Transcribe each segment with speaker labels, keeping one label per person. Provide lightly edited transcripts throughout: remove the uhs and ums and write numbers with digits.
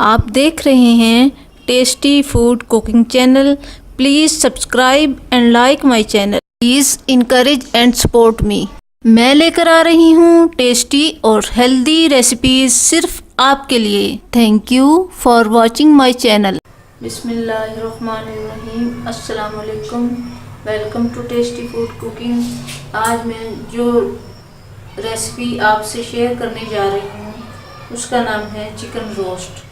Speaker 1: आप देख रहे हैं tasty food cooking channel. Please subscribe and like my channel. Please encourage and support me. मैं लेकर आ रही हूँ टेस्टी और हेल्दी रेसिपीज सिर्फ आपके लिए। Thank you for watching my channel. बिस्मिल्लाहिर्रहमानिर्रहीम। अस्सलाम वालेकुम। Welcome to tasty food cooking. आज मैं जो रेसिपी आपसे शेयर करने जा रही हूँ उसका नाम है चिकन रोस्ट।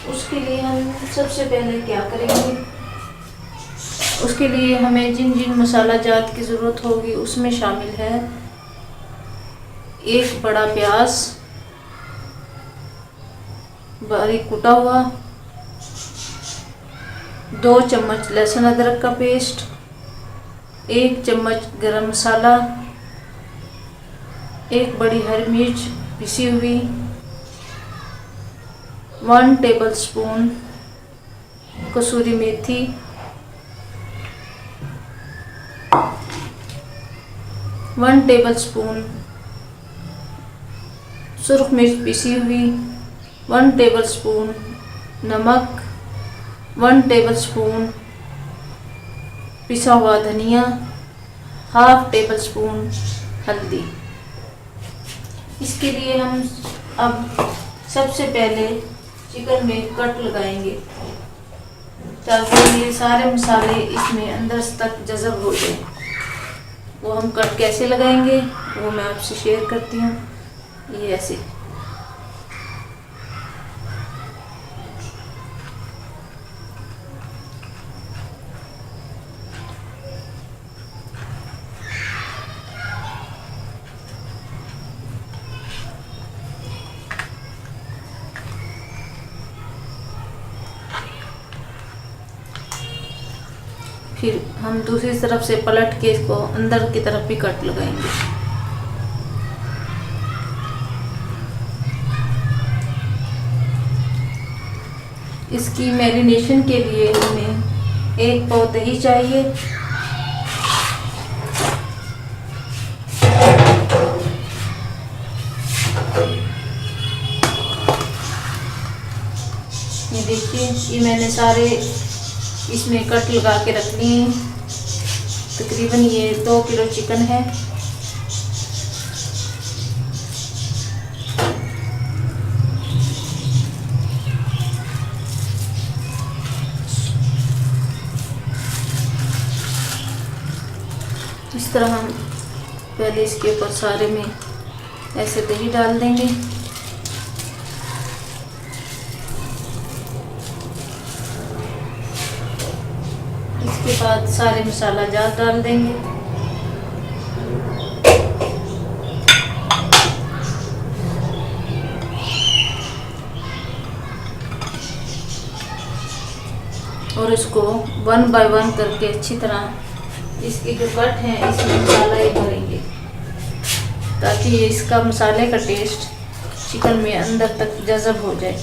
Speaker 1: उसके लिए हम सबसे पहले क्या करेंगे, उसके लिए हमें जिन जिन मसाला जात की ज़रूरत होगी उसमें शामिल है एक बड़ा प्याज बारीक कुटा हुआ, 2 चम्मच लहसुन अदरक का पेस्ट, 1 चम्मच गरम मसाला, 1 बड़ी हरी मिर्च पिसी हुई, 1 टेबलस्पून कसूरी मेथी, 1 टेबलस्पून सुर्ख मिर्च पिसी हुई, 1 टेबलस्पून नमक, 1 टेबलस्पून पिसा हुआ धनिया, हाफ टेबलस्पून हल्दी। इसके लिए हम अब सबसे पहले चिकन में कट लगाएंगे ताकि ये सारे मसाले इसमें अंदर तक जज़ब हो जाए। वो हम कट कैसे लगाएंगे वो मैं आपसे शेयर करती हूँ। ये ऐसे फिर हम दूसरी तरफ से पलट के इसको अंदर की तरफ भी कट लगाएंगे। इसकी मैरिनेशन के लिए हमें 1 पाव दही चाहिए, ये देखिए ये मैंने सारे इसमें कट लगा के रख लिए हैं। तकरीबन ये 2 किलो चिकन है। इस तरह हम पहले इसके ऊपर सारे में ऐसे दही डाल देंगे। इसके बाद सारे मसाला जात डाल देंगे। और इसको 1 बाय 1 करके अच्छी तरह इसके जो कट हैं इसमें मसाला ही भरेंगे ताकि इसका मसाले का टेस्ट चिकन में अंदर तक जज़ब हो जाए।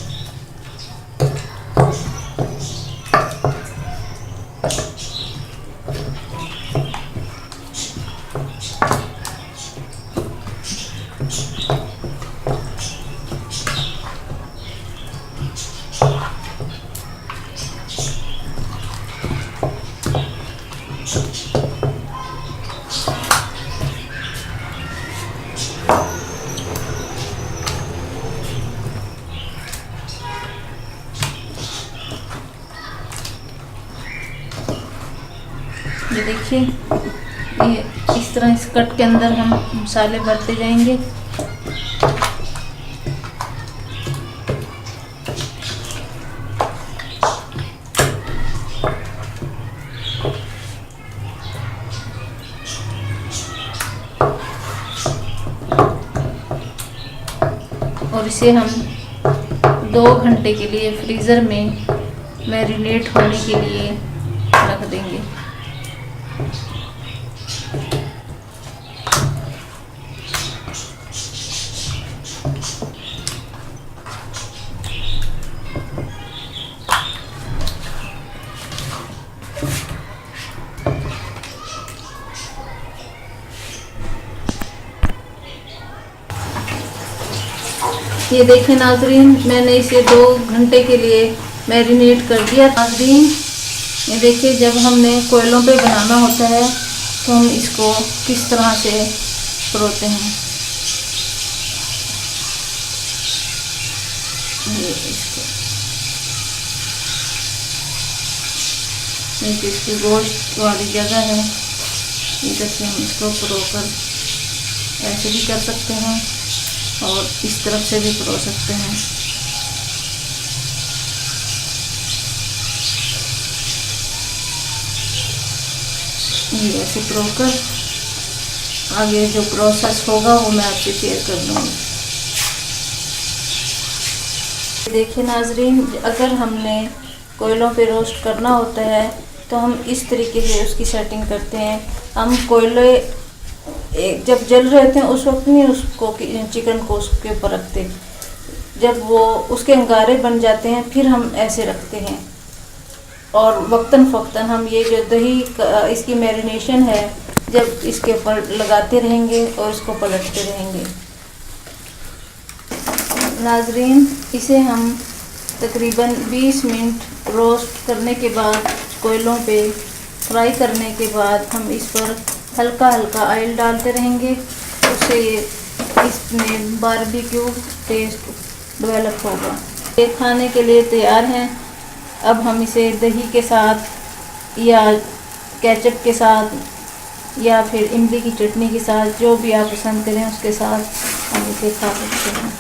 Speaker 1: ये देखिए ये इस तरह इस कट के अंदर हम मसाले भरते जाएंगे। और इसे हम 2 घंटे के लिए फ्रीज़र में मैरिनेट होने के लिए रख देंगे। ये देखें नाजरीन, मैंने इसे 2 घंटे के लिए मैरिनेट कर दिया। नाजरीन ये देखिए, जब हमने कोयलों पे बनाना होता है तो हम इसको किस तरह से परोसते हैं। ये इसकी गोश्त वाली जगह है, इधर से हम इसको परोकर ऐसे भी कर सकते हैं और इस तरफ से भी परोस सकते हैं। ये ऐसे परोकर आगे जो प्रोसेस होगा वो मैं आपसे शेयर कर दूँगी। देखिए नाजरीन, अगर हमने कोयलों पे रोस्ट करना होता है तो हम इस तरीके से उसकी सेटिंग करते हैं। हम कोयले जब जल रहे थे उस वक्त नहीं उसको चिकन को उसके ऊपर रखते, जब वो उसके अंगारे बन जाते हैं फिर हम ऐसे रखते हैं। और वक्तन फ़क्तन हम ये जो दही इसकी मैरिनेशन है जब इसके ऊपर लगाते रहेंगे और इसको पलटते रहेंगे। नाजरीन, इसे हम तकरीबन 20 मिनट रोस्ट करने के बाद, कोयलों पे फ्राई करने के बाद हम इस पर हल्का हल्का ऑयल डालते रहेंगे, उससे इसमें बारबेक्यू टेस्ट डेवलप होगा। ये खाने के लिए तैयार हैं। अब हम इसे दही के साथ या केचप के साथ या फिर इमली की चटनी के साथ, जो भी आप पसंद करें उसके साथ हम इसे खा सकते हैं।